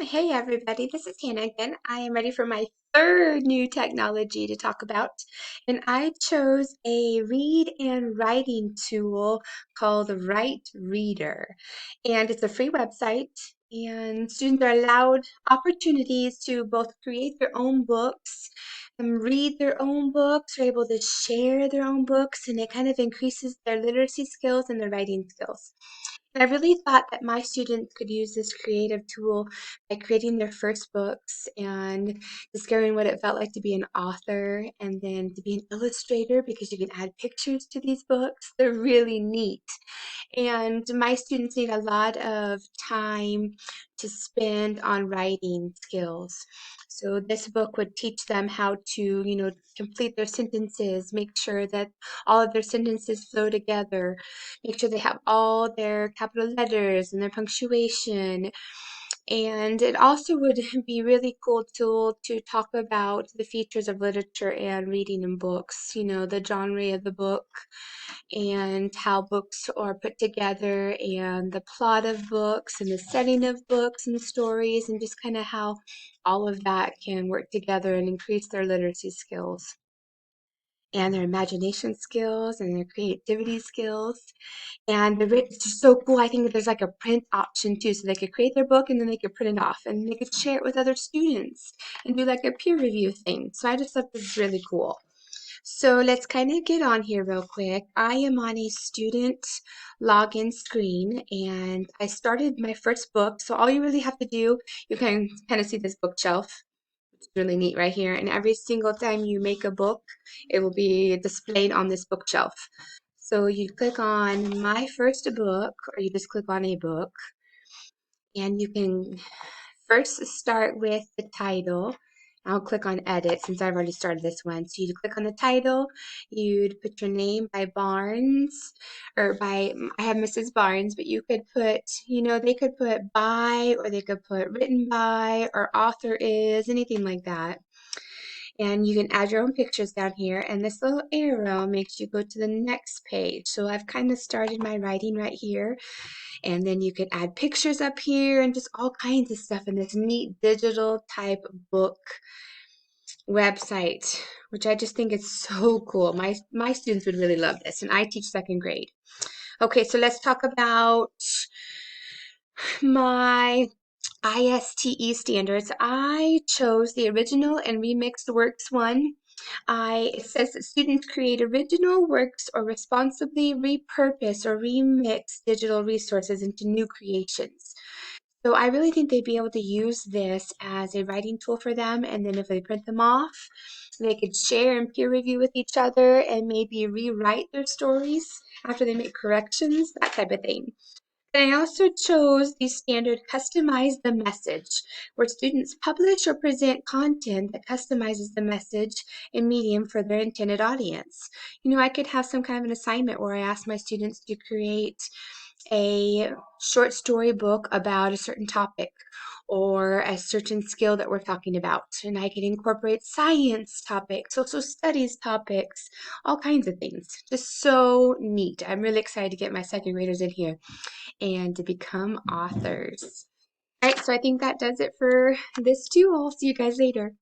Hey everybody, this is Hannah again. I am ready for my third new technology to talk about, and I chose a read and writing tool called Write Reader. And it's a free website, and students are allowed opportunities to both create their own books and read their own books, are able to share their own books, and it kind of increases their literacy skills and their writing skills. I really thought that my students could use this creative tool by creating their first books and discovering what it felt like to be an author and then to be an illustrator because you can add pictures to these books. They're really neat. And my students need a lot of time to spend on writing skills. So this book would teach them how to, complete their sentences, make sure that all of their sentences flow together, make sure they have all their capital letters and their punctuation. And it also would be really cool tool to talk about the features of literature and reading in books, the genre of the book and how books are put together and the plot of books and the setting of books and stories and just kind of how all of that can work together and increase their literacy skills and their imagination skills and their creativity skills. And it's just so cool. I think that there's like a print option too, so they could create their book and then they could print it off and they could share it with other students and do like a peer review thing. So I just thought this is really cool. So let's kind of get on here real quick. I am on a student login screen and I started my first book. So all you really have to do, you can kind of see this bookshelf. It's really neat right here. And every single time you make a book, it will be displayed on this bookshelf. So you click on my first book, or you just click on a book, and you can first start with the title. I'll click on edit since I've already started this one. So you'd click on the title, you'd put your name by Barnes, or by, I have Mrs. Barnes, but you could put, they could put by, or they could put written by, or author is, anything like that. And you can add your own pictures down here, and this little arrow makes you go to the next page. So I've kind of started my writing right here, and then you can add pictures up here and just all kinds of stuff in this neat digital type book website, which I just think is so cool. My students would really love this, and I teach second grade. Okay, so let's talk about my ISTE standards. I chose the original and remixed works one. It says that students create original works or responsibly repurpose or remix digital resources into new creations. So I really think they'd be able to use this as a writing tool for them, and then if they print them off, they could share and peer review with each other and maybe rewrite their stories after they make corrections, that type of thing. And I also chose the standard Customize the Message, where students publish or present content that customizes the message and medium for their intended audience. I could have some kind of an assignment where I ask my students to create a short story book about a certain topic or a certain skill that we're talking about. And I can incorporate science topics, social studies topics, all kinds of things. Just so neat. I'm really excited to get my second graders in here and to become authors. All right, so I think that does it for this too. I'll see you guys later.